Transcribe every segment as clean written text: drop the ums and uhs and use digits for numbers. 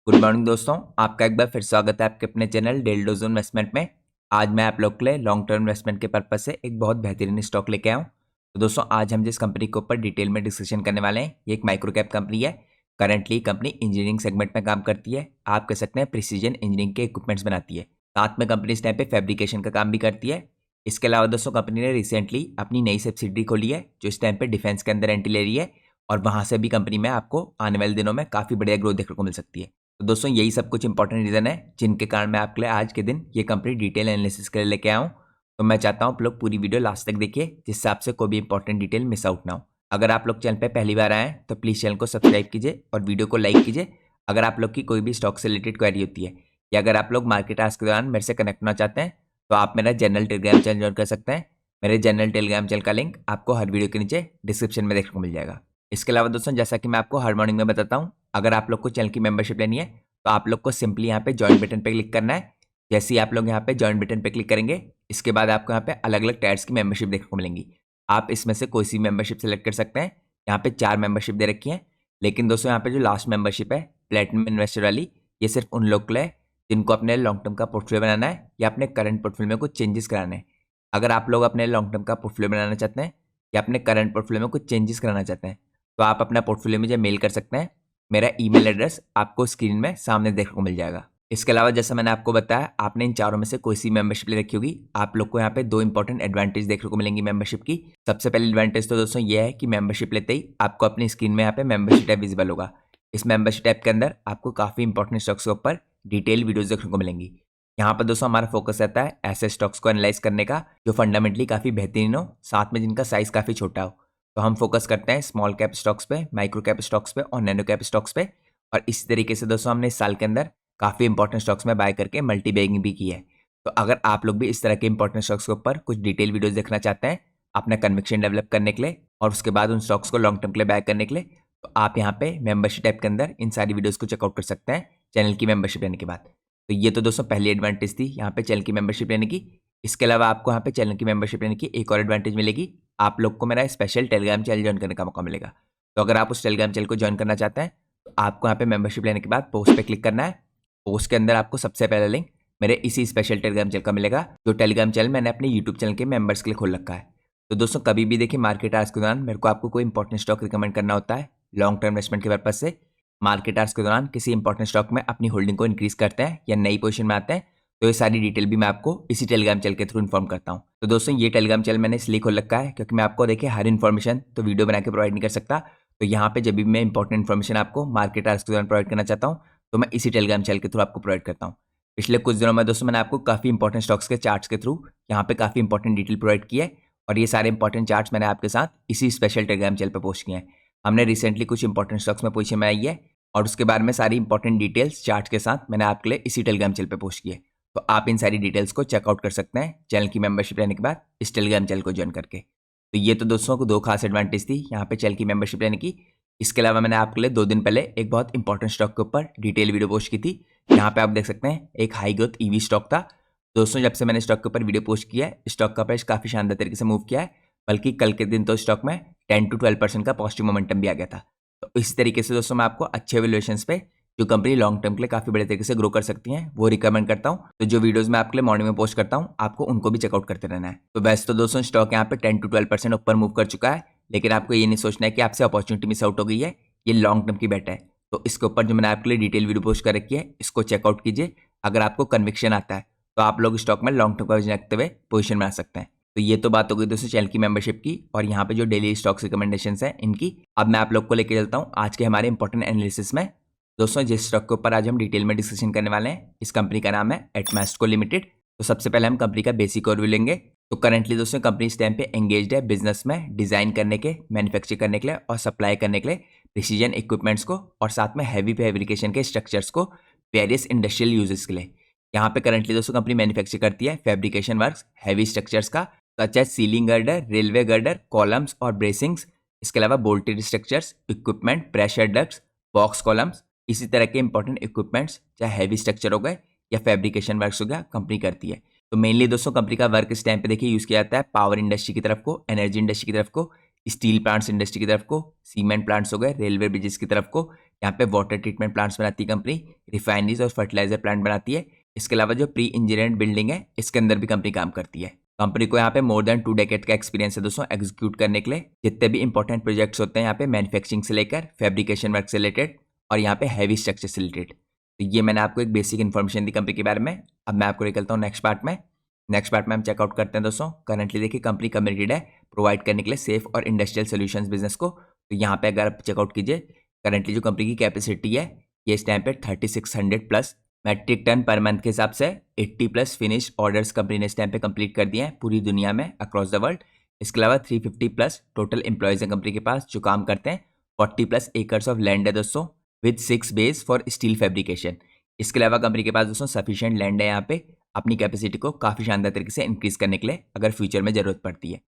Good morning दोस्तों, आपका एक बार फिर स्वागत है आपके अपने चैनल डेली डोज इन्वेस्टमेंट में। आज मैं आप लोग के लिए लॉन्ग टर्म इन्वेस्टमेंट के पर्पज से एक बहुत बेहतरीन स्टॉक लेके आया हूँ। तो दोस्तों, आज हम जिस कंपनी के ऊपर डिटेल में डिस्कशन करने वाले हैं, ये एक माइक्रो कैप कंपनी है। करंटली कंपनी इंजीनियरिंग सेगमेंट में काम करती है। आप कह सकते हैं प्रिसीजन इंजीनियरिंग के इक्विपमेंट्स बनाती है। साथ में कंपनी इस टाइम पे फैब्रिकेशन का काम भी करती है। इसके अलावा दोस्तों, कंपनी ने रिसेंटली अपनी नई सब्सिडरी खोली है जो इस टाइम पे डिफेंस के अंदर एंट्री ले रही है, और वहां से भी कंपनी में आपको आने वाले दिनों में काफी बढ़िया ग्रोथ देखने को मिल सकती है। तो दोस्तों, यही सब कुछ इंपॉर्टेंट रीजन है जिनके कारण मैं आपके लिए आज के दिन ये कंपनी डिटेल एनालिसिस के लिए लेके आया हूँ। तो मैं चाहता हूँ आप लोग पूरी वीडियो लास्ट तक देखिए, जिससे आपसे कोई भी इंपॉर्टेंट डिटेल मिस आउट ना हो। अगर आप लोग चैनल पे पहली बार आए हैं तो प्लीज़ चैनल को सब्सक्राइब कीजिए और वीडियो को लाइक कीजिए। अगर आप लोग की कोई भी स्टॉक से रिलेटेड क्वेरी होती है, या अगर आप लोग मार्केट आवर्स के दौरान मेरे से कनेक्ट होना चाहते हैं, तो आप मेरा जनरल टेलीग्राम चैनल ज्वाइन कर सकते हैं। मेरे जनरल टेलीग्राम चैनल का लिंक आपको हर वीडियो के नीचे डिस्क्रिप्शन में देखने को मिल जाएगा। इसके अलावा दोस्तों, जैसा कि मैं आपको हर मॉर्निंग में बताता हूँ, अगर आप लोग को चैनल की मेंबरशिप लेनी है तो आप लोग को सिंपली यहाँ पे ज्वाइन बटन पे क्लिक करना है। जैसे ही आप लोग यहाँ पे ज्वाइन बटन पे क्लिक करेंगे, इसके बाद आपको यहाँ पे अलग अलग टायर्स की मेंबरशिप देखने को मिलेंगी। आप इसमें से कोई सी मेंबरशिप सेलेक्ट कर सकते हैं। यहाँ पे 4 मेंबरशिप दे रखी है, लेकिन दोस्तों यहाँ पे जो लास्ट मेंबरशिप है प्लेटिनम इन्वेस्टर वाली, ये सिर्फ उन लोग के लिए है जिनको अपने लॉन्ग टर्म का पोर्टफोलियो बनाना है या अपने करंट पोर्टफोलियो में कुछ चेंजेस कराने हैं। अगर आप लोग अपने लॉन्ग टर्म का पोर्टफोलियो बनाना चाहते हैं या अपने करंट पोर्टफोलियो में कुछ चेंजेस कराना चाहते हैं, तो आप अपना पोर्टफोलियो मुझे मेल कर सकते हैं। मेरा ईमेल एड्रेस आपको स्क्रीन में सामने देखने को मिल जाएगा। इसके अलावा जैसा मैंने आपको बताया, आपने इन चारों में से कोई सी मेंबरशिप ले रखी होगी, आप लोग को यहाँ पे 2 इंपॉर्टेंट एडवांटेज देखने को मिलेंगी मेंबरशिप की। सबसे पहले एडवांटेज तो दोस्तों ये है कि मेंबरशिप लेते ही आपको अपनी स्क्रीन में यहाँ पे मेंबरशिप टैब विजिबल होगा। इस मेंबरशिप टैब के अंदर आपको काफी इंपॉर्टेंट स्टॉक्स के ऊपर डिटेल वीडियोज देखने को मिलेंगी। यहाँ पर दोस्तों हमारा फोकस रहता है ऐसे स्टॉक्स को एनालाइज करने का जो फंडामेंटली काफी बेहतरीन हो, साथ में जिनका साइज काफी छोटा हो। तो हम फोकस करते हैं स्मॉल कैप स्टॉक्स पे, माइक्रो कैप स्टॉक्स पे और नैनो कैप स्टॉक्स पे। और इस तरीके से दोस्तों हमने इस साल के अंदर काफ़ी इंपॉर्टेंट स्टॉक्स में बाय करके मल्टी बैगिंग भी की है। तो अगर आप लोग भी इस तरह के इंपॉर्टेंट स्टॉक्स के ऊपर कुछ डिटेल वीडियोस देखना चाहते हैं अपना कन्विक्शन डेवलप करने के लिए और उसके बाद उन स्टॉक्स को लॉन्ग टर्म के लिए बाय करने के लिए, तो आप यहाँ पे मेंबरशिप टाइप के अंदर इन सारी वीडियोस को चेकआउट कर सकते हैं चैनल की मेंबरशिप लेने के बाद। तो ये तो दोस्तों पहली एडवांटेज थी यहाँ पे चैनल की मेंबरशिप लेने की। इसके अलावा आपको यहाँ पे चैनल की मेंबरशिप लेने की एक और एडवांटेज मिलेगी, आप लोग को मेरा स्पेशल टेलीग्राम चैनल ज्वाइन करने का मौका मिलेगा। तो अगर आप उस टेलीग्राम चैनल को ज्वाइन करना चाहते हैं तो आपको यहाँ पे मेंबरशिप लेने के बाद पोस्ट पे क्लिक करना है। पोस्ट के अंदर आपको सबसे पहला लिंक मेरे इसी स्पेशल टेलीग्राम चैनल का मिलेगा, जो टेलीग्राम चैनल मैंने अपने यूट्यूब चैनल के मेंबर्स के लिए खोल रखा है। तो दोस्तों, कभी भी देखिए मार्केट आवर्स के दौरान मेरे को आपको कोई इंपॉर्टेंट स्टॉक रिकमेंड करना होता है लॉन्ग टर्म इन्वेस्टमेंट के पर्पज से, मार्केट आवर्स के दौरान किसी इंपॉर्टेंट स्टॉक में अपनी होल्डिंग को इंक्रीज करते हैं या नई पोजीशन में आते हैं, तो ये सारी डिटेल भी मैं आपको इसी टेलीग्राम चैनल के थ्रू इन्फॉर्म करता हूँ। तो दोस्तों, ये टेलीग्राम चैनल मैंने इसलिए खोल रखा है क्योंकि मैं आपको देखिए हर इन्फॉर्मेशन तो वीडियो बना के प्रोवाइड नहीं कर सकता। तो यहाँ पे जब भी मैं इंपॉर्टेंट इन्फॉर्मेशन आपको मार्केट आवर्स के दौरान प्रोवाइड करना चाहता हूँ, तो मैं इसी टेलीग्राम चैनल के थ्रू आपको प्रोवाइड करता हूँ। पिछले कुछ दिनों में दोस्तों मैंने आपको काफ़ी इंपॉर्टेंट स्टॉक्स के चार्ट्स के थ्रू यहाँ पे काफ़ी इंपॉर्टेंट डिटेल प्रोवाइड की है, और ये सारे इंपॉर्टेंट चार्ट्स मैंने आपके साथ इसी स्पेशल टेलीग्राम चैनल पे पोस्ट किए हैं। हमने रिसेंटली कुछ इंपॉर्टेंट स्टॉक्स में पोजीशन में आई है, और उसके बारे में सारी इंपॉर्टेंट डिटेल्स चार्ट के साथ मैंने आपके लिए इसी टेलीग्राम चैनल पे पोस्ट किए। तो आप इन सारी डिटेल्स को चेकआउट कर सकते हैं चैनल की मेंबरशिप लेने के बाद इस टेलीग्राम चैनल को ज्वाइन करके। तो ये तो दोस्तों को 2 खास एडवांटेज थी यहाँ पे चैनल की मेंबरशिप लेने की। इसके अलावा मैंने आपके लिए 2 दिन पहले एक बहुत इंपॉर्टेंट स्टॉक के ऊपर डिटेल वीडियो पोस्ट की थी। यहाँ पे आप देख सकते हैं एक हाई ग्रोथ ईवी स्टॉक था। दोस्तों, जब से मैंने स्टॉक के ऊपर वीडियो पोस्ट किया है, स्टॉक का प्राइस काफी शानदार तरीके से मूव किया है, बल्कि कल के दिन तो स्टॉक में 10 to 12% का पॉजिटिव मोमेंटम भी आ गया था। तो इस तरीके से दोस्तों मैं आपको अच्छे वैल्यूएशंस पे जो कंपनी लॉन्ग टर्म के लिए काफी बड़े तरीके से ग्रो कर सकती है वो रिकमेंड करता हूँ। तो जो वीडियोस मैं आपके लिए मॉर्निंग में पोस्ट करता हूँ, आपको उनको भी चेकआउट करते रहना है। तो वैसे तो दोस्तों स्टॉक यहाँ पे 10 to 12% ऊपर मूव कर चुका है, लेकिन आपको ये नहीं सोचना है कि आपसे अपॉर्चुनिटी मिस आउट हो गई है। ये लॉन्ग टर्म की बेट है। तो इसके ऊपर जो मैंने आपके लिए डिटेल वीडियो पोस्ट कर रखी है, इसको चेकआउट कीजिए। अगर आपको कन्विक्शन आता है तो आप लोग स्टॉक में लॉन्ग टर्म का विजन रखते हुए पोजीशन में आ सकते हैं। तो ये तो बात हो गई दोस्तों चैनल की मेंबरशिप की, और यहाँ पे जो डेली स्टॉक्स रिकमेंडेशंस हैं इनकी। अब मैं आप लोग को लेके चलता हूँ आज के हमारे इंपॉर्टेंट एनालिसिस में। दोस्तों, जिस स्टॉक के ऊपर आज हम डिटेल में डिस्कशन करने वाले हैं, इस कंपनी का नाम है एटमास्टको लिमिटेड। तो सबसे पहले हम कंपनी का बेसिक ओवरव्यू लेंगे। तो करंटली दोस्तों कंपनी इस टाइम पे एंगेज्ड है बिजनेस में डिजाइन करने के, मैन्युफैक्चर करने के लिए और सप्लाई करने के लिए प्रिसीजन इक्विपमेंट्स को, और साथ में हैवी फैब्रिकेशन के स्ट्रक्चर्स को वेरियस इंडस्ट्रियल यूजेस के लिए। यहाँ पे करंटली दोस्तों कंपनी मैन्युफैक्चर करती है फैब्रिकेशन वर्क्स हैवी स्ट्रक्चर्स का, such as ceiling girder, railway girder, columns और ब्रेसिंग्स। इसके अलावा bolted structures, equipment, pressure ducts, box columns, इसी तरह के इंपॉर्टेंट इक्विपमेंट्स चाहे हैवी स्ट्रक्चर हो गए या फैब्रिकेशन वर्क्स हो गया, कंपनी करती है। तो मेनली दोस्तों कंपनी का वर्क इस टाइम पे देखिए यूज किया जाता है पावर इंडस्ट्री की तरफ को, एनर्जी इंडस्ट्री की तरफ को, स्टील प्लांट्स इंडस्ट्री की तरफ को, सीमेंट प्लांट्स हो गए, रेलवे ब्रिजेस की तरफ को, यहाँ पे वाटर ट्रीटमेंट प्लांट्स बनाती है कंपनी, रिफाइनरीज और फर्टिलाइजर प्लांट बनाती है। इसके अलावा जो प्री इंजीनियर्ड बिल्डिंग है इसके अंदर भी कंपनी काम करती है। कंपनी को यहाँ पे मोर देन 2 डेकेड का एक्सपीरियंस है दोस्तों एग्जीक्यूट करने के लिए। जितने भी इंपॉर्टेंट प्रोजेक्ट्स होते हैं यहाँ पे मैन्युफैक्चरिंग से लेकर फैब्रिकेशन वर्क से रिलेटेड और यहाँ पे हैवी स्ट्रक्चर से रिलेटेड। तो ये मैंने आपको एक बेसिक इन्फॉर्मेशन दी कंपनी के बारे में। अब मैं आपको निकलता हूँ नेक्स्ट पार्ट में। नेक्स्ट पार्ट में हम चेकआउट करते हैं दोस्तों। करंटली देखिए कंपनी कमिटेड है प्रोवाइड करने के लिए सेफ और इंडस्ट्रियल सोल्यूशंस बिजनेस को। तो यहाँ पे अगर आप चेकआउट कीजिए, करंटली जो कंपनी की कैपेसिटी है ये इस टाइम पे 3600 प्लस मैट्रिक टन पर मंथ के हिसाब से 80 प्लस फिनिश ऑर्डर्स कंपनी ने इस टाइम पे कंप्लीट कर दिए हैं पूरी दुनिया में अक्रॉस द वर्ल्ड। इसके अलावा 350 प्लस टोटल एम्प्लॉयज हैं कंपनी के पास जो काम करते हैं। 40 प्लस एकर्स ऑफ लैंड है दोस्तों with 6 base for steel fabrication. इसके अलावा कंपनी के पास दोस्तों सफिशिएंट लैंड है यहाँ पे अपनी कैपेसिटी को काफ़ी शानदार तरीके से इंक्रीज करने के लिए अगर फ्यूचर में ज़रूरत पड़ती है।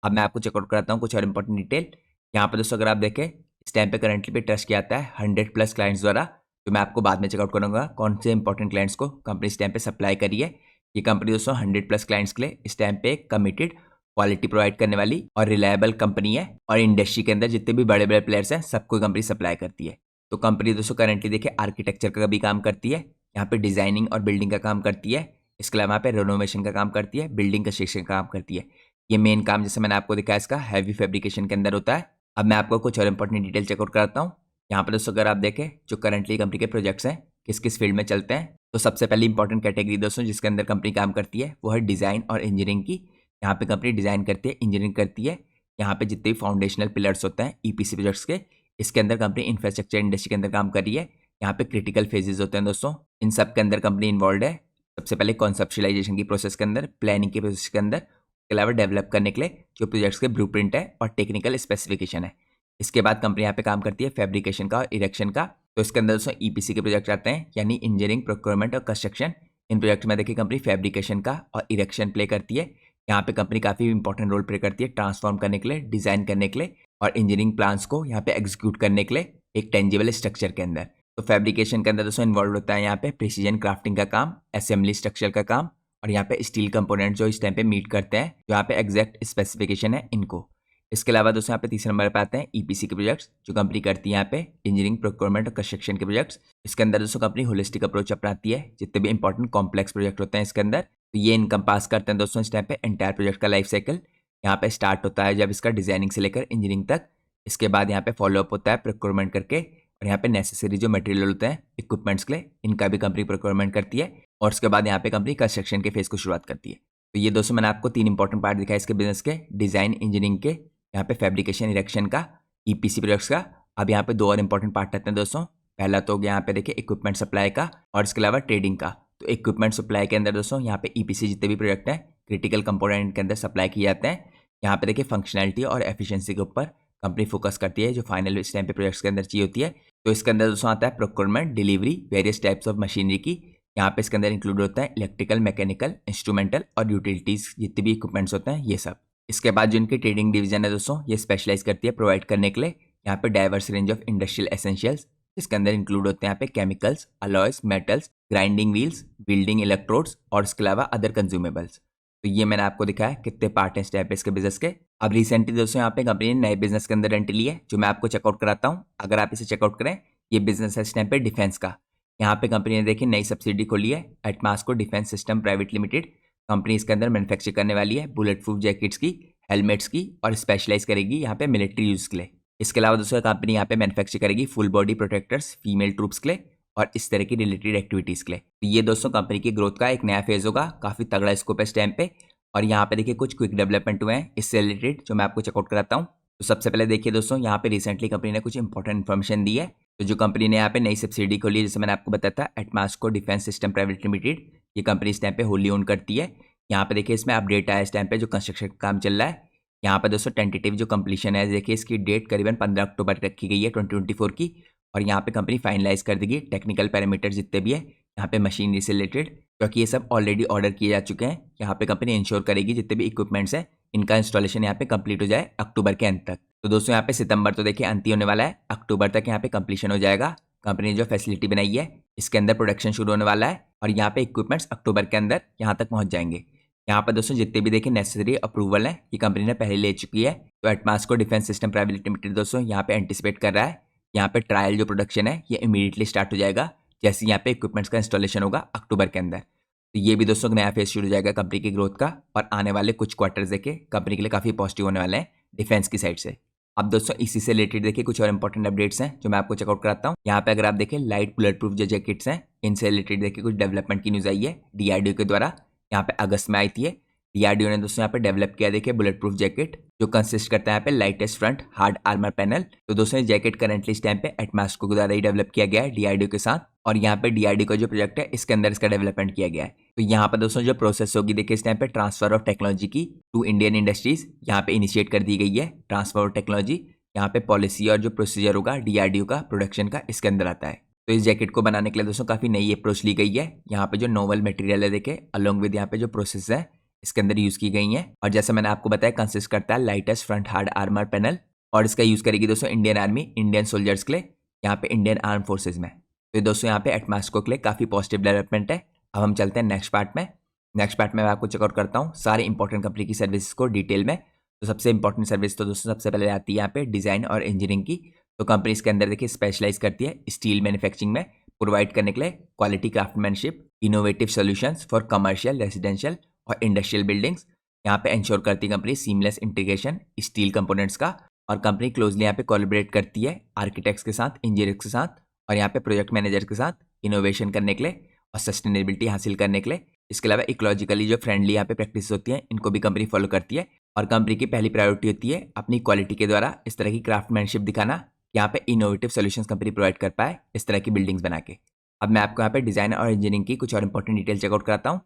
अब मैं आपको चेकआउट कराता हूँ कुछ और इंपॉर्टेंट डिटेल। यहाँ पे दोस्तों अगर आप देखें इस टाइम पे करंटली पे ट्रस्ट किया जाता है 100 प्लस क्लाइंट्स द्वारा। तो मैं आपको बाद में चेकआउट करूँगा कौन से इंपॉर्टेंट क्लाइंट्स को कंपनी इस टाइम पे सप्लाई करी है। ये कंपनी दोस्तों 100 प्लस क्लाइंट्स के लिए इस टाइम पे कमिटेड क्वालिटी प्रोवाइड करने वाली और रिलायबल कंपनी है और इंडस्ट्री के अंदर जितने भी बड़े बड़े प्लेयर्स हैं सबको कंपनी सप्लाई करती है। तो कंपनी दोस्तों करंटली देखिए आर्किटेक्चर का भी काम करती है, यहाँ पे डिजाइनिंग और बिल्डिंग का काम करती है। इसके अलावा यहाँ पे रेनोवेशन का काम करती है, बिल्डिंग कंस्ट्रक्शन का काम करती है। ये मेन काम जैसे मैंने आपको दिखाया इसका हैवी फैब्रिकेशन के अंदर होता है। अब मैं आपको कुछ और इंपॉर्टेंट डिटेल चेकआउट कराता हूँ। यहाँ पर दोस्तों अगर आप देखें जो करंटली कंपनी के प्रोजेक्ट्स हैं किस किस फील्ड में चलते हैं, तो सबसे पहली इंपॉर्टेंट कैटेगरी दोस्तों जिसके अंदर कंपनी काम करती है वो है डिज़ाइन और इंजीनियरिंग की। यहाँ पे कंपनी डिज़ाइन करती है, इंजीनियरिंग करती है। यहाँ पे जितने भी फाउंडेशनल पिलर्स होते हैं ईपीसी प्रोजेक्ट्स के, इसके अंदर कंपनी इंफ्रास्ट्रक्चर इंडस्ट्री के अंदर काम कर रही है। यहाँ पे क्रिटिकल फेजेस होते हैं दोस्तों, इन सब के अंदर कंपनी इन्वॉल्व है। सबसे पहले कॉन्सेप्चुअलाइजेशन की प्रोसेस के अंदर, प्लानिंग के प्रोसेस के अंदर, इसके अलावा डेवलप करने के लिए जो प्रोजेक्ट्स के ब्लूप्रिंट है और टेक्निकल स्पेसिफिकेशन है। इसके बाद कंपनी यहाँ पे काम करती है फैब्रिकेशन का और इरेक्शन का। तो इसके अंदर दोस्तों ईपीसी के प्रोजेक्ट आते हैं यानी इंजीनियरिंग, प्रोक्योरमेंट और कंस्ट्रक्शन। इन प्रोजेक्ट में देखिए कंपनी फैब्रिकेशन का और इरेक्शन प्ले करती है। यहाँ पे कंपनी काफ़ी इंपॉर्टेंट रोल प्ले करती है ट्रांसफॉर्म करने के लिए, डिज़ाइन करने के लिए और इंजीनियरिंग प्लान्स को यहाँ पे एग्जीक्यूट करने के लिए एक टेंजिबल स्ट्रक्चर के अंदर। तो फैब्रिकेशन के अंदर दोस्तों इन्वॉल्व होता है यहाँ पे प्रिसीजन क्राफ्टिंग का काम, असेंबली स्ट्रक्चर का काम और यहाँ पे स्टील कंपोनेंट जो इस टाइम पे मीट करते हैं जो यहाँ पे एग्जैक्ट स्पेसिफिकेशन है इनको। इसके अलावा दोस्तों यहाँ पे तीसरे नंबर पे आते हैं ईपीसी के प्रोजेक्ट्स जो कंपनी करती है यहाँ पे इंजीनियरिंग, प्रोक्योरमेंट और कंस्ट्रक्शन के प्रोजेक्ट्स। इसके अंदर दोस्तों कंपनी होलिस्टिक अप्रोच अपनाती है जितने भी इंपॉर्टेंट कॉम्प्लेक्स प्रोजेक्ट होते हैं इसके अंदर। तो ये इनकम पास करते हैं दोस्तों इस टाइम पे एंटायर प्रोजेक्ट का लाइफ साइकिल। यहाँ पे स्टार्ट होता है जब इसका डिजाइनिंग से लेकर इंजीनियरिंग तक। इसके बाद यहाँ पे फॉलोअप होता है प्रोक्योरमेंट करके और यहाँ पे नेसेसरी जो मटेरियल होते हैं इक्विपमेंट्स के लिए इनका भी कंपनी प्रोक्योरमेंट करती है और उसके बाद यहाँ पे कंपनी कंस्ट्रक्शन के फेज को शुरुआत करती है। तो ये दोस्तों मैंने आपको 3 इंपॉर्टेंट पार्ट दिखाया इसके बिजनेस के, डिजाइन, इंजीनियरिंग के, यहाँ पे फैब्रिकेशन इरेक्शन का, ईपीसी प्रोजेक्ट्स का। अब यहाँ पे 2 और इंपॉर्टेंट पार्ट आते हैं दोस्तों। पहला तो यहाँ पे देखिए इक्विपमेंट सप्लाई का और इसके अलावा ट्रेडिंग का। तो इक्विपमेंट सप्लाई के अंदर दोस्तों यहाँ पे ईपीसी जितने भी प्रोजेक्ट हैं क्रिटिकल कंपोनेंट के अंदर सप्लाई किए जाते हैं। यहाँ पे देखिए फंक्शनैलिटी और एफिशिएंसी के ऊपर कंपनी फोकस करती है जो फाइनल इस टाइम पे प्रोजेक्ट्स के अंदर चाहिए होती है। तो इसके अंदर दोस्तों आता है procurement, delivery, various types of machinery की। यहाँ पे इसके अंदर इंक्लूड होता है इलेक्ट्रिकल, मैकेनिकल, इंस्ट्रूमेंटल और यूटिलिटीज जितने भी इक्विपमेंट्स होते हैं ये सब। इसके बाद जो इनकी ट्रेडिंग डिवीजन है दोस्तों ये स्पेशलाइज करती है प्रोवाइड करने के लिए यहाँ पे diverse range of industrial essentials. इसके अंदर इंक्लूड होते हैं यहाँ पे chemicals, alloys, metals, grinding wheels, building electrodes और इसके अलावा अदर कंज्यूमेबल्स। तो ये मैंने आपको दिखाया कितने पार्ट हैं स्टेप इसके बिजनेस के। अब रिसेंटली दोस्तों यहाँ पे कंपनी ने नए बिजनेस के अंदर एंट्री ली है जो मैं आपको चेकआउट कराता हूँ। अगर आप इसे चेकआउट करें, ये बिजनेस है इस टाइम पे डिफेंस का। यहाँ पे कंपनी ने देखिए नई सब्सिडी खोली है एटमास्को defence system private limited. Company इसके अंदर मैन्युफैक्चर करने वाली है बुलेट प्रूफ जैकेट्स की, हेलमेट्स की और स्पेशलाइज करेगी यहाँ पे मिलिट्री यूज के लिए। इसके अलावा दोस्तों कंपनी यहाँ पे मैन्युफैक्चर करेगी full body protectors female troops के लिए और इस तरह की रिलेटेड एक्टिविटीज़ के लिए। तो ये दोस्तों कंपनी की ग्रोथ का एक नया फेज होगा, काफ़ी तगड़ा स्कोप है इस टाइम पे। और यहाँ पे देखिए कुछ क्विक डेवलपमेंट हुए हैं इससे रिलेटेड जो मैं आपको चेकआउट कराता हूँ। तो सबसे पहले देखिए दोस्तों यहाँ पे रिसेंटली कंपनी ने कुछ इंपॉर्टेंट इन्फॉर्मेशन दी है। तो जो कंपनी ने यहाँ पे नई सब्सिडी खोली है जैसे मैंने आपको बताया था एटमास्को डिफेंस सिस्टम प्राइवेट लिमिटेड, ये कंपनी इस टाइम पे होली ओन करती है। यहाँ पे देखिए इसमें अपडेट आया इस टाइम पे जो कंस्ट्रक्शन का काम चल रहा है। यहाँ पे दोस्तों टेंटेटिव जो कंप्लीशन है देखिए इसकी डेट करीबन 15 अक्टूबर रखी गई है 2024 की। और यहाँ पे कंपनी फाइनलाइज कर देगी टेक्निकल पैरामीटर जितने भी है यहाँ पे मशीनरी से रिलेटेड, क्योंकि ये सब ऑलरेडी ऑर्डर किए जा चुके हैं। यहाँ पे कंपनी इंश्योर करेगी जितने भी इक्विपमेंट्स हैं इनका इंस्टॉलेशन यहाँ पे कंप्लीट हो जाए अक्टूबर के अंत तक। तो दोस्तों यहाँ पे सितंबर तो देखिए अंत ही होने वाला है, अक्टूबर तक यहाँ पे कंप्लीशन हो जाएगा। कंपनी ने जो फैसिलिटी बनाई है इसके अंदर प्रोडक्शन शुरू होने वाला है और यहाँ पे इक्विपमेंट्स अक्टूबर के अंदर यहाँ तक पहुँच जाएंगे। यहाँ पर दोस्तों जितने भी देखिए नेसेसरी अप्रूवल है ये कंपनी ने पहले ले चुकी है। तो एटमास्को डिफेंस सिस्टम प्राइवेट लिमिटेड दोस्तों यहाँ पे एंटिसिपेट कर रहा है यहाँ पे ट्रायल जो प्रोडक्शन है ये इमीडिएटली स्टार्ट हो जाएगा जैसे यहाँ पे इक्विपमेंट्स का इंस्टॉलेशन होगा अक्टूबर के अंदर। तो ये भी दोस्तों नया फेज शुरू हो जाएगा कंपनी की ग्रोथ का, और आने वाले कुछ क्वार्टर्स देखे कंपनी के लिए काफ़ी पॉजिटिव होने वाले हैं डिफेंस की साइड से। अब दोस्तों इसी से रिलेटेड देखिए कुछ और इंपॉर्टेंट अपडेट्स हैं जो मैं आपको चेकआउट कराता हूँ। यहाँ पे अगर आप देखें लाइट बुलेट प्रूफ जो जैकेट्स हैं इनसे रिलेटेड देखिए कुछ डेवलपमेंट की न्यूज़ आई है डीआरडीओ के द्वारा। यहाँ पे अगस्त में आई थी। डीआरडीओ ने दोस्तों यहाँ पे डेवलप किया देखिए बुलेट प्रूफ जैकेट जो कंसिस्ट करता है यहाँ पे lightest front hard armour panel. तो दोस्तों ये जैकेट करंटली इस टाइम पे एटमास्को के द्वारा ही डेवलप किया गया है डीआरडीओ के साथ, और यहाँ पे डीआरडीओ का जो प्रोजेक्ट है इसके अंदर इसका डेवलपमेंट किया गया है। तो यहाँ पे दोस्तों जो प्रोसेस होगी देखिए इस टाइम पे ट्रांसफर ऑफ टेक्नोलॉजी की टू इंडियन इंडस्ट्रीज यहाँ पे इनिशिएट कर दी गई है। ट्रांसफर ऑफ टेक्नोलॉजी यहाँ पे पॉलिसी और जो प्रोसीजर होगा डीआरडीओ का प्रोडक्शन का इसके अंदर आता है। तो इस जैकेट को बनाने के लिए दोस्तों काफी नई अप्रोच ली गई है। यहाँ पे जो नोवल मटेरियल है देखे अलोंग विद यहाँ पे जो प्रोसेस है इसके अंदर यूज की गई है, और जैसे मैंने आपको बताया कंसिस्ट करता है lightest front hard armour panel, और इसका यूज करेगी दोस्तों इंडियन आर्मी इंडियन सोल्जर्स के लिए यहाँ पे इंडियन आर्म फोर्सेज में। तो ये दोस्तों यहाँ पे एटमास्को के लिए काफी पॉजिटिव डेवलपमेंट है। अब हम चलते हैं नेक्स्ट पार्ट में। नेक्स्ट पार्ट में मैं आपको चेकआउट करता हूँ सारे इंपॉर्टेंट कंपनी की सर्विसेज को डिटेल में। तो सबसे इंपॉर्टेंट सर्विस तो दोस्तों सबसे पहले आती है यहाँ पे डिजाइन और इंजीनियरिंग की। तो कंपनी इसके अंदर देखिए स्पेशलाइज करती है स्टील मैन्युफैक्चरिंग में प्रोवाइड करने के लिए quality craftsmanship innovative solutions for commercial residential और इंडस्ट्रियल बिल्डिंग्स। यहाँ पे इंश्योर करती है company seamless integration steel components का, और कंपनी क्लोजली यहाँ पे कोलैबोरेट करती है आर्किटेक्ट्स के साथ इंजीनियर्स के साथ और यहाँ पे प्रोजेक्ट मैनेजर के साथ इनोवेशन करने के लिए और सस्टेनेबिलिटी हासिल करने के लिए। इसके अलावा इकोलॉजिकली जो फ्रेंडली यहाँ पे प्रैक्टिस होती है इनको भी कंपनी फॉलो करती है, और कंपनी की पहली प्रायोरिटी होती है अपनी क्वालिटी के द्वारा इस तरह की क्राफ्टमैनशिप दिखाना यहाँ पे इनोवेटिव सॉल्यूशंस कंपनी प्रोवाइड कर पाए इस तरह की बिल्डिंग्स बना के। अब मैं आपको यहाँ पे डिजाइन और इंजीनियरिंग की कुछ और इंपॉर्टेंट डिटेल चेकआउट कराता हूँ।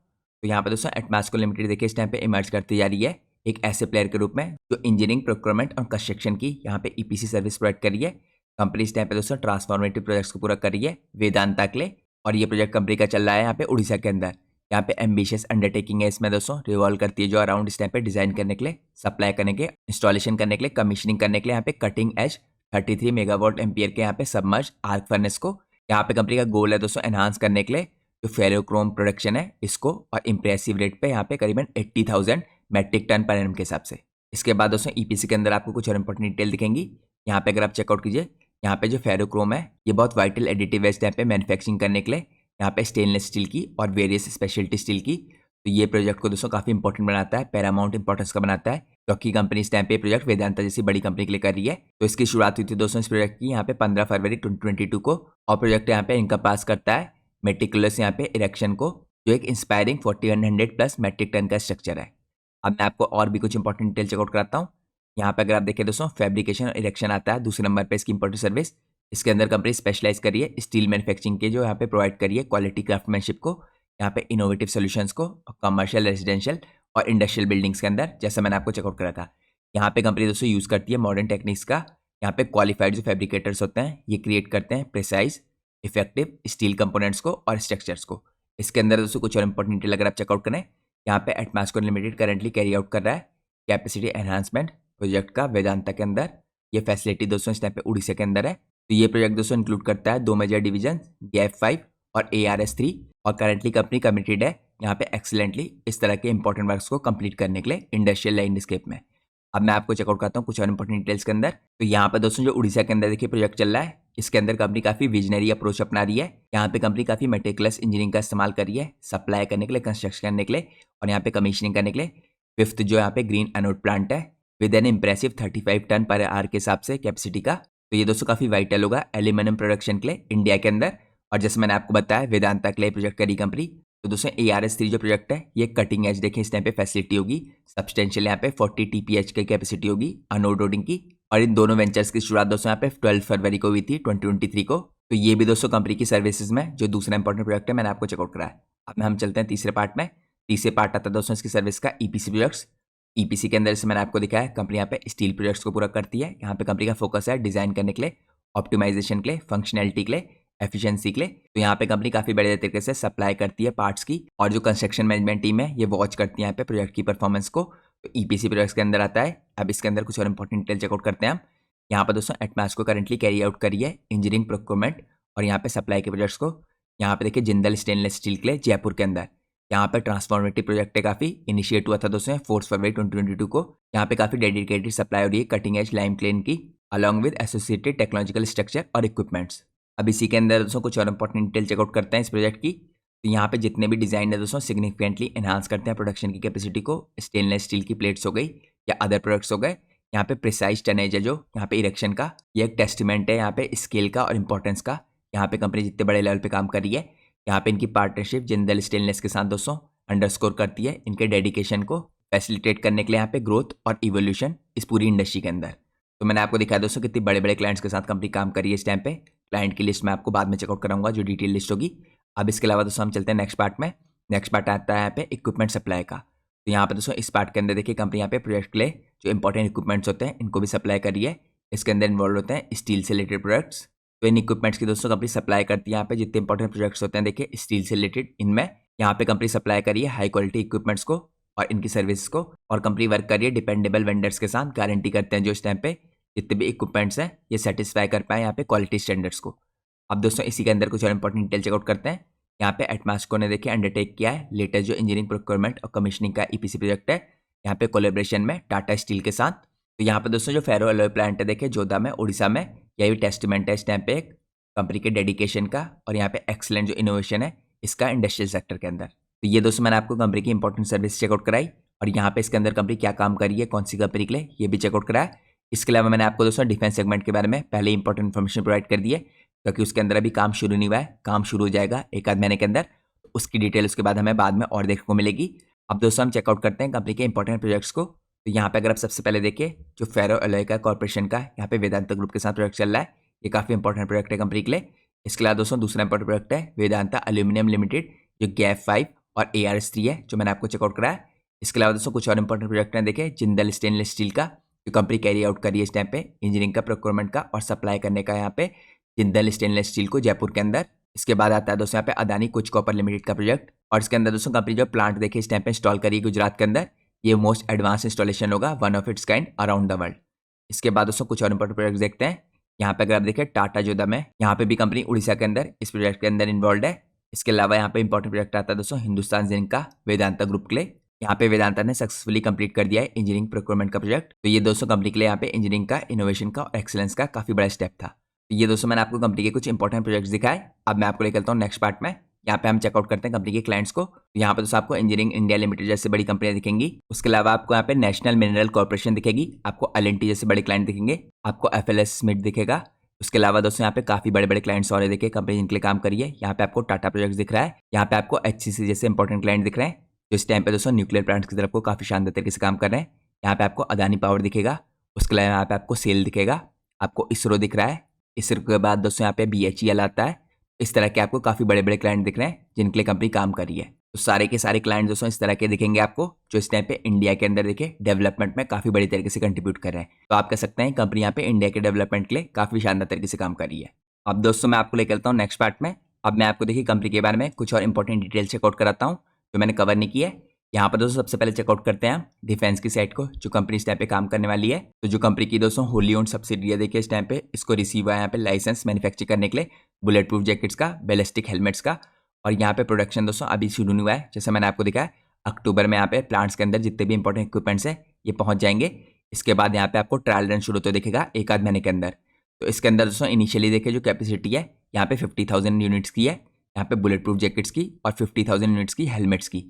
तो यहाँ पे दोस्तों एटमास्को लिमिटेड देखिए इस टाइम पे इमर्ज करती जा रही है एक ऐसे प्लेयर के रूप में जो इंजीनियरिंग प्रोक्योरमेंट और कंस्ट्रक्शन की यहाँ पे ईपीसी सर्विस प्रोवाइड कर रही है। कंपनी इस टाइम पे दोस्तों ट्रांसफॉर्मेटिव प्रोजेक्ट्स को पूरा कर रही है वेदांता के लिए, और ये प्रोजेक्ट कंपनी का चल रहा है यहाँ पे उड़ीसा के अंदर। यहाँ पे एम्बिशियस अंडरटेकिंग है इसमें दोस्तों रिवॉल्व करती है जो अराउंड इस टाइम पे डिजाइन करने के लिए सप्लाई करने के इंस्टॉलेशन करने के लिए कमीशनिंग करने के लिए यहाँ पे कटिंग एज 33 मेगावाट एम्पियर के यहाँ पे सबमर्ज आर्क फर्नेस को। यहाँ पे कंपनी का गोल है दोस्तों एनहांस करने के लिए जो फेरोक्रोम प्रोडक्शन है इसको, और इंप्रेसिव रेट पे यहाँ पे करीबन 80,000 मैट्रिक टन पर एनम के हिसाब से। इसके बाद दोस्तों ईपीसी के अंदर आपको कुछ और इंपॉर्टेंट डिटेल दिखेंगी। यहाँ पे अगर आप चेकआउट कीजिए यहाँ पे जो फेरोक्रोम है ये बहुत वाइटल एडिटिव है इस टाइम पे मैन्युफैक्चरिंग करने के लिए यहाँ पे स्टेनलेस स्टील की और वेरियस स्पेशलिटी स्टील की। तो ये प्रोजेक्ट को दोस्तों काफी इंपॉर्टेंट बनाता है, पैरामाउंट इंपॉर्टेंस का बनाता है, क्योंकि कंपनी इस टाइम पे प्रोजेक्ट वेदांता जैसी बड़ी कंपनी के लिए कर रही है। तो इसकी शुरुआत हुई थी दोस्तों इस प्रोजेक्ट की यहाँ पे 15 फरवरी 2022 को, और प्रोजेक्ट यहाँ पे इनका पास करता है मेटिकुलस यहाँ पे इरेक्शन को जो एक इंस्पायरिंग 4100 प्लस मैट्रिक टन का स्ट्रक्चर है। अब मैं आपको और भी कुछ इंपॉर्टेंट डिटेल चेकआउट कराता हूँ। यहाँ पे अगर आप देखें दोस्तों फैब्रिकेशन और इरेक्शन आता है दूसरे नंबर पे इसकी इंपॉर्टेंट सर्विस। इसके अंदर कंपनी स्पेशलाइज करी है स्टील मैन्युफैक्चरिंग के जो यहाँ पे प्रोवाइड करिए क्वालिटी क्राफ्टमैनशिप को यहाँ पे इनोवेटिव सॉल्यूशंस को कमर्शियल रेजिडेंशियल और इंडस्ट्रियल बिल्डिंग्स के अंदर, जैसा मैंने आपको चेकआउट करा था। यहाँ पे कंपनी दोस्तों यूज करती है मॉडर्न टेक्निक्स का। यहाँ पे क्वालिफाइड जो फैब्रिकेटर्स होते हैं ये क्रिएट करते हैं प्रिसाइज इफेक्टिव स्टील कंपोनेंट्स को और स्ट्रक्चर्स को। इसके अंदर दोस्तों कुछ और इंपॉर्टेंट डिटेल अगर आप चेकआउट करें, यहाँ पे एटमास्को लिमिटेड करेंटली कैरी आउट कर रहा है कैपेसिटी एनहांसमेंट प्रोजेक्ट का वेदांता के अंदर। ये फैसिलिटी दोस्तों इस टाइम पे उड़ीसा के अंदर है। तो ये प्रोजेक्ट दोस्तों इंक्लूड करता है 2 मेजर डिवीजन DF5 और ARS3, और करंटली कंपनी कमिटेड है यहाँ पे एक्सीलेंटली इस तरह के इंपॉर्टेंट वर्क्स को कंप्लीट करने के लिए इंडस्ट्रियल लैंडस्केप में। अब मैं आपको चेकआउट करता हूँ कुछ और इंपॉर्टेंट डिटेल्स के अंदर। तो यहाँ पे दोस्तों जो उड़ीसा के अंदर देखिए प्रोजेक्ट चल रहा है इसके अंदर कंपनी काफी विजनरी अप्रोच अपना रही है। यहाँ पे कंपनी काफी मेटिकुलस इंजीनियरिंग का इस्तेमाल कर रही है सप्लाई करने के लिए कंस्ट्रक्शन करने के लिए और यहाँ पे कमीशनिंग करने के लिए। फिफ्थ जो यहाँ पे ग्रीन एनोड प्लांट है विद एन इंप्रेसिव 35 टन पर आर के हिसाब से कैपेसिटी का। तो ये दोस्तों काफी वाइटल होगा एल्यूमिनियम प्रोडक्शन के लिए इंडिया के अंदर, और जैसे मैंने आपको बताया वेदांता के लिए प्रोजेक्ट करी कंपनी। तो दोस्तों ARS3 जो प्रोजेक्ट है ये कटिंग एज देखें इस टाइम पे फैसिलिटी होगी सब्सटेंशियल यहाँ पे 40 TPH की कैपेसिटी होगी अनोड लोडिंग की, और इन दोनों वेंचर्स की शुरुआत दोस्तों यहाँ पे 12 फरवरी को हुई थी 2023 को। तो ये भी दोस्तों कंपनी की सर्विसेज में जो दूसरा इंपॉर्टेंट प्रोजेक्ट है मैंने आपको चेकआउट कराया। अब हम चलते हैं तीसरे पार्ट में। तीसरे पार्ट आता है दोस्तों इसकी सर्विस का EPC प्रोजेक्ट्स। EPC के अंदर से मैंने आपको दिखाया कंपनी यहाँ पे स्टील प्रोजेक्ट्स को पूरा करती है। यहाँ पे कंपनी का फोकस है डिजाइन करने के लिए, ऑप्टिमाइजेशन के लिए, फंक्शनैलिटी के लिए, एफिशिएंसी के लिए। तो यहाँ पे कंपनी काफी बड़े तरीके से सप्लाई करती है पार्ट्स की, और जो कंस्ट्रक्शन मैनेजमेंट टीम है ये वॉच करती है यहाँ पे प्रोजेक्ट की परफॉर्मेंस को। तो EPC प्रोजेक्ट्स के अंदर आता है। अब इसके अंदर कुछ और इंपॉर्टेंट डिटेल चेकआउट करते हैं हम। यहाँ पर दोस्तों एटमास्को करेंटली कैरी आउट करी है इंजीनियरिंग प्रोक्योरमेंट और यहाँ पे सप्लाई के प्रोजेक्ट्स को। यहाँ पे देखिए जिंदल स्टेनलेस स्टील के लिए जयपुर के अंदर यहाँ पे ट्रांसफॉर्मेटिव प्रोजेक्ट है काफी इनिशिएट हुआ था दोस्तों 4 फरवरी 2022 को। यहाँ पे काफी डेडिकेटेड सप्लाई हो रही है कटिंग एज लाइम क्लेन की along with associated technological structure और इक्विपमेंट्स। अब इसी के अंदर दोस्तों कुछ और इंपॉर्टेंट डिटेल चेकआउट करते हैं इस प्रोजेक्ट की। तो यहाँ पे जितने भी डिजाइन है दोस्तों सिग्निफिकेंटली एनहांस करते हैं प्रोडक्शन की कैपेसिटी को। स्टेनलेस स्टील की प्लेट्स हो गई या अदर प्रोडक्ट्स हो गए। यहाँ पे प्रिसाइज टनेज है जो यहाँ पे इरेक्शन का, ये एक टेस्टिमेंट है यहाँ पे स्केल का और इंपॉर्टेंस का। यहाँ पे कंपनी जितने बड़े लेवल पे काम कर रही है, यहाँ पे इनकी पार्टनरशिप जिंदल स्टेनलेस के साथ दोस्तों अंडरस्कोर करती है इनके डेडिकेशन को फैसिलिटेट करने के लिए यहाँ पे ग्रोथ और इवोल्यूशन इस पूरी इंडस्ट्री के अंदर। तो मैंने आपको दिखाया दोस्तों कितने बड़े बड़े क्लाइंट्स के साथ कंपनी काम कर रही है इस टाइम पे। क्लाइंट की लिस्ट मैं आपको बाद में चेकआउट कराऊंगा जो डिटेल लिस्ट होगी। अब इसके अलावा दोस्तों हम चलते हैं नेक्स्ट पार्ट में। नेक्स्ट पार्ट आता है यहाँ पे इक्विपमेंट सप्लाई का। तो यहाँ पे दोस्तों इस पार्ट के अंदर देखिए कंपनी यहाँ पे प्रोजेक्ट के लिए जो इंपॉर्टेंट इक्विपमेंट्स होते हैं इनको भी सप्लाई करी है। इसके अंदर इन्वॉल्व होते हैं स्टील से रिलेटेड प्रोडक्ट्स। तो इन इक्विपमेंट्स की दोस्तों कंपनी सप्लाई करती है यहाँ पे जितने इंपॉर्टेंट प्रोजेक्ट्स होते हैं देखिए स्टील से रिलेटेड, इनमें यहाँ पे कंपनी सप्लाई करी है हाई क्वालिटी इक्विपमेंट्स को और इनकी सर्विस को। और कंपनी वर्क करिए डिपेंडेबल वेंडर्स के साथ, गारंटी करते हैं जो इस टाइम पे जितने भी इक्विपमेंट्स हैं ये सेटिस्फाई कर पाए यहाँ पे क्वालिटी स्टैंडर्ड्स को। अब दोस्तों इसी के अंदर कुछ और इंपॉर्टेंट डिटेल चेकआउट करते हैं। यहाँ पे एटमास्को ने देखिए अंडरटेक किया है लेटेस्ट जो इंजीनियरिंग प्रोक्योरमेंट और कमीशनिंग का ईपीसी प्रोजेक्ट है यहाँ पे कोलेब्रेशन में टाटा स्टील के साथ। तो यहाँ पे दोस्तों जो फेरो एलॉय प्लांट है देखिए जोधा में उड़ीसा में, यह भी टेस्टमेंट है इस टाइम पे एक कंपनी के डेडिकेशन का और यहाँ पे एक्सलेंट जो इनोवेशन है इसका इंडस्ट्रियल सेक्टर के अंदर। तो ये दोस्तों मैंने आपको कंपनी की इंपॉर्टेंट सर्विस चेकआउट कराई और यहाँ पे इसके अंदर कंपनी क्या काम कर रही है कौन सी कंपनी के लिए ये भी चेकआउट कराया। इसके अलावा मैंने आपको दोस्तों डिफेंस सेगमेंट के बारे में पहले इंपॉर्टेंट इन्फॉर्मेशन प्रोवाइड कर दी है क्योंकि उसके अंदर अभी काम शुरू नहीं हुआ है, काम शुरू हो जाएगा एक आध महीने के अंदर। तो उसकी डिटेल उसके बाद हमें बाद में और देखने को मिलेगी। अब दोस्तों हम चेकआउट करते हैं कंपनी के इंपॉर्टेंट प्रोजेक्ट्स को। तो यहाँ पे अगर आप सबसे पहले देखिए जो फेरो एलॉय का कॉर्पोरेशन का यहाँ पे वेदांता ग्रुप के साथ प्रोजेक्ट चल रहा है, ये काफ़ी इंपॉर्टेंट प्रोजेक्ट है कंपनी के लिए। इसके अलावा दोस्तों दूसरा इंपॉर्टेंट प्रोजेक्ट है वेदांता एल्यूमिनियम लिमिटेड जो गैप 5 और ARS3 है जो मैंने आपको चेकआउट कराया। इसके अलावा दोस्तों कुछ और इंपॉर्टेंट प्रोजेक्ट हैं देखिए जिंदल स्टेनलेस स्टील का जो कंपनी कैरी आउट करी है इस टाइम पे इंजीनियरिंग का प्रोक्योरमेंट का और सप्लाई करने का यहाँ पे जिंदल स्टेनलेस स्टील को जयपुर के अंदर। इसके बाद आता है दोस्तों यहाँ पे अदानी कुछ कॉपर लिमिटेड का प्रोजेक्ट और इसके अंदर दोस्तों कंपनी जो प्लांट देखिए इस टाइम पे इंस्टॉल करी है गुजरात के अंदर, ये मोस्ट एडवांस इंस्टॉलेशन होगा one of its kind around the world. इसके बाद दोस्तों कुछ और इंपॉर्टेंट प्रोजेक्ट देखते हैं। यहाँ पे अगर आप देखें टाटा जोधा में, यहाँ पे भी कंपनी उड़ीसा के अंदर इस प्रोजेक्ट के अंदर इन्वॉल्व है। इसके अलावा यहाँ पे इंपॉर्टेंट प्रोजेक्ट आता है दोस्तों हिंदुस्तान जिंक का वेदांता ग्रुप के लिए। यहाँ पे वेदांता ने सक्सेसफुली कंप्लीट कर दिया है इंजीनियरिंग प्रोक्योरमेंट का प्रोजेक्ट। तो ये दोस्तों कंपनी के लिए यहाँ पे इंजीनियरिंग का इनोवेशन का और एक्सीलेंस का काफी बड़ा स्टेप था। तो ये दोस्तों मैंने आपको कंपनी के कुछ इंपॉर्टेंट प्रोजेक्ट्स दिखाए। अब मैं आपको लेकर चलता हूँ नेक्स्ट पार्ट में। यहाँ पे हम चेकआउट करते हैं कंपनी के क्लाइंट्स को। तो यहाँ पे दोस्तों आपको इंजीनियरिंग इंडिया लिमिटेड जैसे बड़ी कंपनियां दिखेंगी। उसके अलावा आपको यहाँ पे नेशनल मिनरल कॉर्पोरेशन दिखेगी, आपको L&T जैसे बड़े क्लाइंट दिखेंगे, आपको FLS स्मिथ दिखेगा। उसके अलावा दोस्तों यहाँ पे काफी बड़े बड़े क्लाइंट्स और देखिए कंपनी जिनके लिए काम करिए। यहाँ पे आपको टाटा प्रोजेक्ट दिख रहा है, यहाँ पे आपको HCC जैसे इंपॉर्टेंट क्लाइंट दिख रहे हैं जो इस टाइम पे दोस्तों न्यूक्लियर प्लांट्स की तरफ को काफी शानदार तरीके से काम कर रहे हैं। यहाँ पे आपको अदानी पावर दिखेगा, उसके अलावा यहाँ पे आपको सेल दिखेगा, आपको इसरो दिख रहा है। इसरो के बाद दोस्तों यहाँ पे BHEL आता है। इस तरह के आपको काफी बड़े बड़े क्लाइंट दिख रहे हैं जिनके लिए कंपनी काम कर रही है। तो सारे के सारे क्लाइंट दोस्तों इस तरह के दिखेंगे आपको जो इस टाइम पे इंडिया के अंदर देखिए डेवलपमेंट में काफी बड़ी तरीके से कंट्रीब्यूट कर रहे हैं। तो आप कह सकते हैं कंपनी यहाँ पे इंडिया के डेवलपमेंट के लिए काफी शानदार तरीके से काम कर रही है। अब दोस्तों मैं आपको लेकर चलता हूँ नेक्स्ट पार्ट में। अब मैं आपको देखिए कंपनी के बारे में कुछ और इंपॉर्टेंट डिटेल चेकआउट कराता हूँ जो मैंने कवर नहीं किया है। यहाँ पर दोस्तों सबसे पहले चेकआउट करते हैं हम डिफेंस की साइड को जो कंपनी इस टाइम पे काम करने वाली है। तो जो कंपनी की दोस्तों होली ओन्ड सब्सिडियरी देखिए इस टाइम पे इसको रिसीव हुआ है यहाँ पे लाइसेंस मैन्युफैक्चर करने के लिए बुलेट प्रूफ जैकेट्स का, बैलिस्टिक हेलमेट्स का। और यहाँ पे प्रोडक्शन दोस्तों अभी शुरू नहीं हुआ है, जैसे मैंने आपको दिखाया अक्टूबर में यहाँ पे प्लांट्स के अंदर जितने भी इंपॉर्टेंट इक्विपमेंट्स है ये पहुंच जाएंगे। इसके बाद यहाँ पे आपको ट्रायल रन शुरू होते दिखेगा एक आध महीने के अंदर। तो इसके अंदर दोस्तों इनिशियली देखिए जो कैपेसिटी है यहाँ पे 50,000 यूनिट्स की है, यहाँ पे बुलेट प्रूफ जैकेट्स की और 50,000 यूनिट्स की हेलमेट्स की।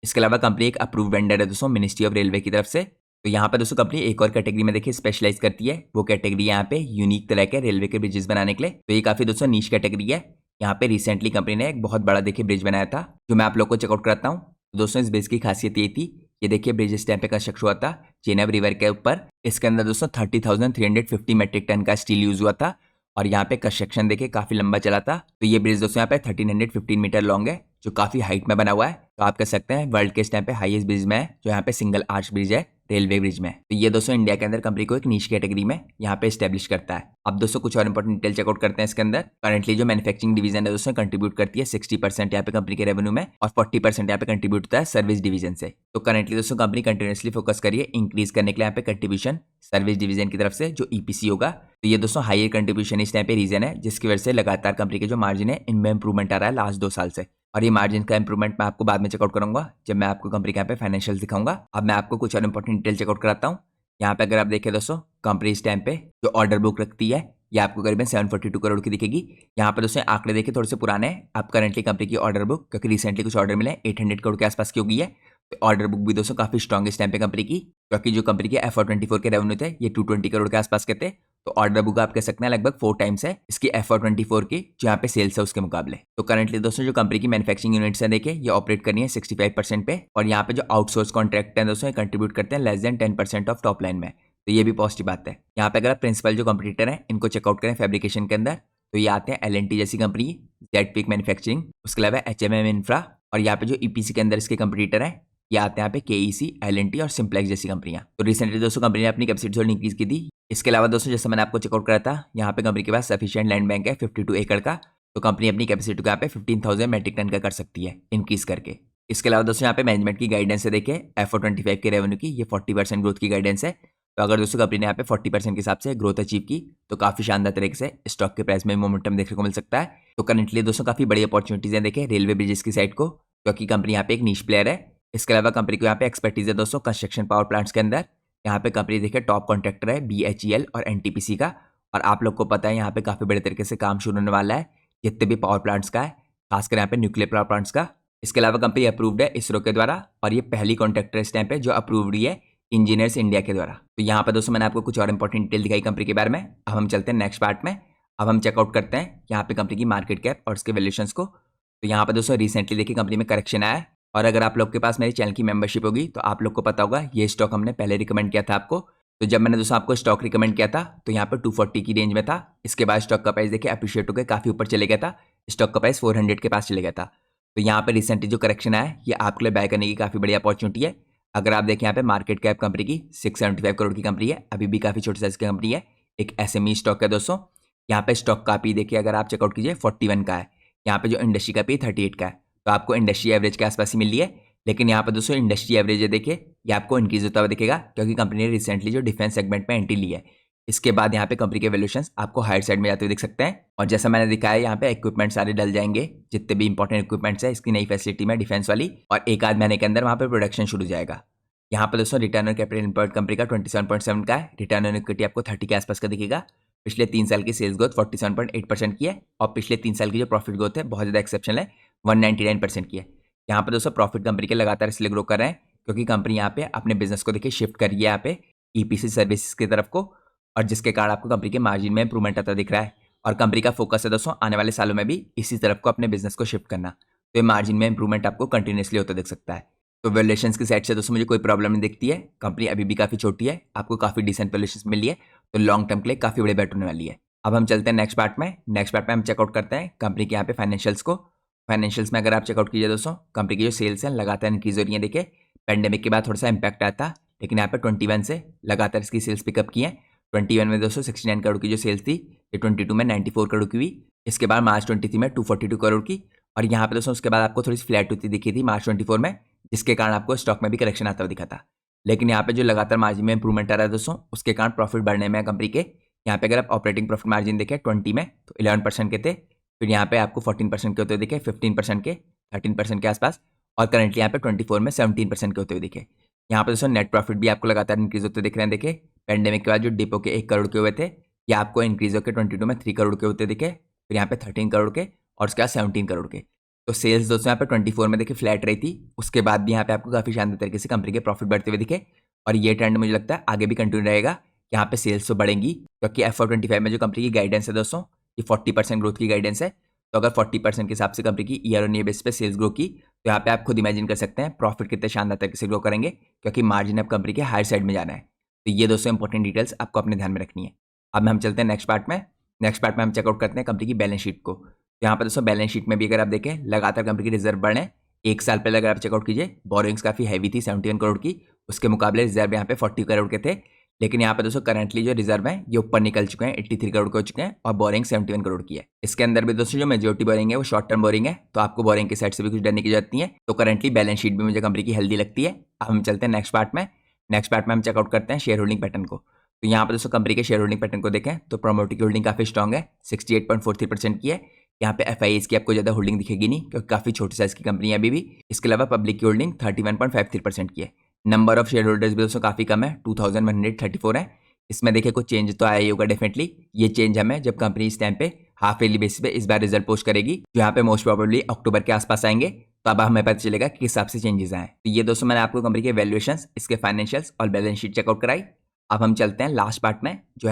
इसके अलावा कंपनी एक अप्रूव वेंडर है दोस्तों मिनिस्ट्री ऑफ रेलवे की तरफ से। तो यहाँ पे दोस्तों कंपनी एक और कैटेगरी में देखिए स्पेशलाइज करती है, वो कैटेगरी यहाँ पे यूनिक तरह के रेलवे के ब्रिजेस बनाने के लिए। तो ये काफी दोस्तों नीश कैटेगरी है। यहाँ पे रिसेंटली कंपनी ने एक बहुत बड़ा देखिए ब्रिज बनाया था जो मैं आप लोग को चेकआउट कराता हूँ। तो दोस्तों इस ब्रिज की खासियत ये थी, ये देखिए ब्रिज इस टाइम पे कंस्ट्रक्ट हुआ था चेनाब रिवर के ऊपर। इसके अंदर दोस्तों 30,350 मेट्रिक टन का स्टील यूज हुआ था और यहाँ पे कंस्ट्रक्शन देखिए काफी लंबा चला था। तो ये ब्रिज दोस्तों यहाँ पे 1315 मीटर लॉन्ग है जो काफी हाइट में बना हुआ है। तो आप कह सकते हैं वर्ल्ड के इस टाइम पे हाईएस्ट ब्रिज में है जो यहाँ पे सिंगल आर्च ब्रिज है रेलवे ब्रिज में। तो ये दोस्तों इंडिया के अंदर कंपनी को एक नीश कैटेगरी में यहाँ पे स्टैब्लिश करता है। अब दोस्तों कुछ और इंपॉर्टेंट डिटेल चेकआउट करते हैं इसके अंदर। करंटली जो मैन्युफैक्चरिंग डिवीजन है दोस्तों कंट्रीब्यूट करती है 60% यहाँ पे कंपनी के रेवेन्यू में और 40% यहाँ पे कंट्रीब्यूट होता है सर्विस डिवीजन से। तो करंटली दोस्तों कंपनी कंटिन्यूसली फोकस करिए इंक्रीज करने के लिए यहाँ पे कंट्रीब्यूशन सर्विस डिवीजन की तरफ से जो EPC होगा। तो ये दोस्तों हायर कंट्रीब्यूशन इस टाइम पे रीजन है जिसकी वजह से लगातार कंपनी के जो मार्जिन है इनमें इंप्रूवमेंट आ रहा है लास्ट 2 साल से। और ये मार्जिन का इंप्रूवमेंट मैं आपको बाद में चेकआउट करूंगा जब मैं आपको कंपनी के यहाँ पे फाइनेंशियल दिखाऊंगा। अब मैं आपको कुछ और इंपॉर्टेंट डिटेल चेकआउट कराता हूँ। यहाँ पे अगर आप देखें दोस्तों, कंपनी इस टाइम पे जो ऑर्डर बुक रखती है ये आपको करीबन 742 करोड़ की दिखेगी। यहाँ पे दोस्तों आंकड़े देखिए थोड़े से पुराने हैं। आप करंटली कंपनी की ऑर्डर बुक, क्योंकि रिसेंटली कुछ ऑर्डर मिले 800 करोड़ के आसपास की हो गई है, तो ऑर्डर बुक भी दोस्तों काफी स्ट्रॉन्ग इस टाइम पे कंपनी की, क्योंकि जो कंपनी के FY24 के रेवेन्यू थे ये 220 करोड़ के आसपास के थे। तो ऑर्डर बुक आप कह सकते हैं लगभग 4 टाइम्स है इसकी FY24 की जो यहाँ पे सेल्स है उसके मुकाबले। तो करंटली दोस्तों जो कंपनी की मैन्युफैक्चरिंग यूनिट्स है देखिए ये ऑपरेट करनी है 65% पे, और यहाँ पे जो आउटसोर्स कॉन्ट्रैक्ट है दोस्तों ये कंट्रीब्यूट करते हैं less than 10% of top line में। तो ये भी पॉजिटिव बात है। यहाँ पे अगर आप प्रिंसिपल जो कंपटीटर हैं इनको चेकआउट करें फैब्रिकेशन के अंदर, तो ये आते हैं L&T जैसी कंपनी, जेड पिक मैन्युफैक्चरिंग, उसके अलावा HMM इंफ्रा, और यहाँ पे जो EPC के अंदर इसके कंपटीटर हैं ये आते हैं यहाँ पे KEC, L&T और सिंप्लेक्स जैसी कंपनियां। तो रिसेंटली दोस्तों कंपनी ने अपनी कैपेसिटी होल्डिंग इंक्रीज की थी। इसके अलावा दोस्तों जैसे मैंने आपको चेकआउट करा था, यहाँ पे कंपनी के पास सफिशिएंट लैंड बैंक है 52 एकड़ का, तो कंपनी अपनी कैपेसिटी को यहाँ पे 15,000 मेट्रिक टन का कर सकती है इंक्रीज करके। इसके अलावा दोस्तों यहाँ पे मैनेजमेंट की गाइडेंस है देखिए FY25 के रेवेन्यू की ये 40% ग्रोथ की गाइडेंस है। तो अगर दोस्तों कंपनी ने यहाँ पे 40% के हिसाब से ग्रोथ अचीव की तो काफी शानदार तरीके से स्टॉक के प्राइस में मोमेंटम देखने को मिल सकता है। तो करंटली दोस्तों काफी बड़ी अपॉर्चुनिटीज है देखें रेलवे ब्रिजेस की साइड को, क्योंकि कंपनी यहाँ पे एक नीश प्लेयर है। इसके अलावा कंपनी को यहाँ पे एक्सपर्टीज है दोस्तों कंस्ट्रक्शन पावर प्लांट्स के अंदर। यहाँ पे कंपनी देखिए टॉप कॉन्ट्रैक्टर है BHEL और NTPC का, और आप लोग को पता है यहाँ पे काफी बड़े तरीके से काम शुरू होने वाला है जितने भी पावर प्लांट्स का है, खासकर यहाँ पे न्यूक्लियर पावर प्लांट्स का। इसके अलावा कंपनी अप्रूव्ड है इसरो के द्वारा, और ये पहली कॉन्ट्रैक्टर इस टाइम पे जो अप्रूव्ड है इंजीनियर्स इंडिया के द्वारा। तो यहाँ पे दोस्तों मैंने आपको कुछ और इंपॉर्टेंट डिटेल दिखाई कंपनी के बारे में। अब हम चलते हैं नेक्स्ट पार्ट में। अब हम चेकआउट करते हैं यहाँ पे कंपनी की मार्केट कैप और उसके वैल्यूएशंस को। तो यहाँ पे दोस्तों रिसेंटली देखिए कंपनी में करेक्शन आया है, और अगर आप लोग के पास मेरे चैनल की मेंबरशिप होगी तो आप लोग को पता होगा ये स्टॉक हमने पहले रिकमेंड किया था आपको। तो जब मैंने दोस्तों आपको स्टॉक रिकमेंड किया था तो यहाँ पर 240 की रेंज में था। इसके बाद स्टॉक का प्राइस देखिए अप्रिशिएट होकर काफी ऊपर चले गया था, स्टॉक का प्राइस 400 के पास चले गया था। तो यहाँ पे रिसेंटली जो करेक्शन आया है ये आपके लिए बाय करने की काफी बड़ी अपॉर्चुनिटी है। अगर आप देखें यहाँ पे मार्केट कैप कंपनी की 675 करोड़ की कंपनी है, अभी भी काफी छोटी साइज की कंपनी है, एक SME स्टॉक है दोस्तों। यहाँ पे स्टॉक का पी देखिए अगर आप चेकआउट कीजिए 41 का है, यहाँ पे जो इंडस्ट्री का पी 38 का है, तो आपको इंडस्ट्री एवरेज के आसपास ही मिल रही है। लेकिन यहाँ पर दोस्तों इंडस्ट्री एवरेज है देखिए ये आपको इंक्रीज होता हुआ दिखेगा, क्योंकि कंपनी ने रिसेंटली जो डिफेंस सेगमेंट में एंट्री ली है। इसके बाद यहाँ पे कंपनी के वैल्यूएशंस आपको हायर साइड में जाते हुए दिख सकते हैं। और जैसा मैंने दिखाया यहाँ पे इक्विपमेंट सारे डल जाएंगे, जितने भी इंपॉर्टेंट इक्विपमेंट्स है इसकी नई फैसिलिटी में डिफेंस वाली, और एक आध महीने के अंदर वहाँ पे प्रोडक्शन शुरू हो जाएगा। यहाँ पर दोस्तों return on capital employed company का 27.7 का है, रिटर्न ऑन इक्विटी आपको 30 के आसपास का दिखेगा। पिछले 3 साल की सेल्स ग्रोथ 47.8% की है, और पिछले 3 साल की जो प्रॉफिट ग्रोथ है बहुत ज़्यादा एक्सेप्शनल है, 199% की है। यहाँ पर दोस्तों प्रॉफिट कंपनी के लगातार इसलिए ग्रो कर रहे हैं क्योंकि कंपनी यहाँ पे अपने बिजनेस को देखिए शिफ्ट कर रही है यहाँ पे EPC सर्विसेज की तरफ को, और जिसके कारण आपको कंपनी के मार्जिन में इंप्रूवमेंट आता दिख रहा है। और कंपनी का फोकस है दोस्तों आने वाले सालों में भी इसी तरफ को अपने बिजनेस को शिफ्ट करना, तो ये मार्जिन में इंप्रूवमेंट आपको कंटिन्यूसली होता दिख सकता है। तो वैल्यूएशंस की साइड से दोस्तों मुझे कोई प्रॉब्लम नहीं दिखती है, कंपनी अभी भी काफी छोटी है, आपको काफी डिसेंट वैल्यूएशंस मिली है, तो लॉन्ग टर्म के लिए काफी बड़े बेट होने वाली है। अब हम चलते हैं नेक्स्ट पार्ट में। नेक्स्ट पार्ट में हम चेकआउट करते हैं कंपनी के यहाँ पे फाइनेंशियल्स को। फाइनेंशियल्स में अगर आप चेकआउट कीजिए दोस्तों कंपनी की जो सेल्स हैं लगातार इंक्रीज हो रही है। देखिए पेंडेमिक के बाद थोड़ा सा इंपैक्ट आया था, लेकिन यहाँ पे 21 से लगातार इसकी सेल्स पिकअप की है। 21 में दोस्तों 69 करोड़ की जो सेल्स थी ये 22 में 94 करोड़ की हुई। इसके बाद मार्च 23 में 242 करोड़ की, और यहाँ पे दोस्तों उसके बाद आपको थोड़ी सी फ्लैट होती दिखी थी मार्च 24 में, जिसके कारण आपको स्टॉक में भी करेक्शन आता हुआ दिखा था। लेकिन यहाँ पे जो लगातार मार्जिन में इंप्रूवमेंट आ रहा है दोस्तों उसके कारण प्रॉफिट बढ़ने में कंपनी के। यहाँ पे अगर आप ऑपरेटिंग प्रॉफिट मार्जिन देखें 20 में तो 11% के थे, फिर यहाँ पे आपको 14% के होते हुए दिखे, 15% के, 13% के आसपास, और करंटली यहाँ पे 24 में 17% के होते हुए दिखे। यहाँ पे दोस्तों नेट प्रॉफिट भी आपको लगातार इंक्रीज होते दिख रहे हैं। देखिए पेंडेमिक के बाद जो डिपो के 1 करोड़ के हुए थे ये आपको इंक्रीज होकर 22 में 3 करोड़ के होते दिखे, फिर यहाँ पे 13 करोड़ के, और उसके बाद 17 करोड़ के। तो सेल्स दोस्तों यहाँ पे 24 में देखिए फ्लैट रही थी, उसके बाद भी यहाँ पे आपको काफी शानदार तरीके से कंपनी के प्रॉफिट बढ़ते हुए दिखे, और ये ट्रेंड मुझे लगता है आगे भी कंटिन्यू रहेगा। यहाँ पे सेल्स तो बढ़ेंगी, क्योंकि FY25 में जो कंपनी की गाइडेंस है दोस्तों ये 40% ग्रोथ की गाइडेंस है। तो अगर 40% के हिसाब से कंपनी की ईयर ऑन ईयर बेस पे सेल्स ग्रो की तो यहाँ पे आप खुद इमेजिन कर सकते हैं प्रॉफिट कितने शानदार तरीके से ग्रो करेंगे, क्योंकि मार्जिन अब कंपनी के हायर साइड में जाना है। तो ये दोस्तों इंपॉर्टेंट डिटेल्स आपको अपने ध्यान में रखनी है। अब हम चलते हैं नेक्स्ट पार्ट में। नेक्स्ट पार्ट में हम चेकआउट करते हैं कंपनी की बैलेंस शीट को। तो यहाँ पर दोस्तों बैलेंस शीट में भी अगर आप देखें लगातार कंपनी की रिजर्व बढ़े। एक साल पहले अगर आप चेकआउट कीजिए बोरिंग्स काफी हैवी थी 71 करोड़ की, उसके मुकाबले रिजर्व यहाँ पे 40 करोड़ के थे। लेकिन यहाँ पे दोस्तों करंटली जो रिजर्व है ये ऊपर निकल चुके हैं, 83 करोड़ के हो चुके हैं, और बोरिंग 71 करोड़ की है। इसके अंदर भी दोस्तों जो मेजोरिटी बोरिंग है वो शॉर्ट टर्म बोरिंग है, तो आपको बोरिंग की साइड से भी कुछ डरने की जरूरत नहीं है। तो करंटली बैलेंस शीट भी मुझे कंपनी की हेल्दी लगती है। अब हम चलते हैं नेक्स्ट पार्ट में। नेक्स्ट पार्ट में हम चेकआउट करते हैं शेयर होल्डिंग पैटर्न को। तो यहाँ पर दोस्तों कंपनी के शेयर होल्डिंग पैटर्न को देखें तो प्रमोटर की होल्डिंग काफी स्ट्रॉग है, 68.43% की है। यहाँ पे FIAs की आपको ज्यादा होल्डिंग दिखेगी नहीं, क्योंकि काफी छोटी साइज की कंपनी है अभी भी। इसके अलावा पब्लिक की होल्डिंग 31.53% की है। नंबर ऑफ शेयर होल्डर्स भी दोस्तों काफ़ी कम है, 2134 है। इसमें देखिए कुछ चेंज तो आया ही होगा डेफिनेटली। ये चेंज हमें जब कंपनी इस टाइम पे हाफ ईयरली बेसिस पे इस बार रिजल्ट पोस्ट करेगी, जो यहाँ पे मोस्ट प्रोबेबली अक्टूबर के आसपास आएंगे, तो अब हमें पता चलेगा कि किस हिसाब से चेंजेस आए। तो ये दोस्तों मैंने आपको कंपनी के वैल्यूएशंस, इसके फाइनेंशियल्स और बैलेंस शीट चेकआउट कराई। अब हम चलते हैं लास्ट पार्ट में, जो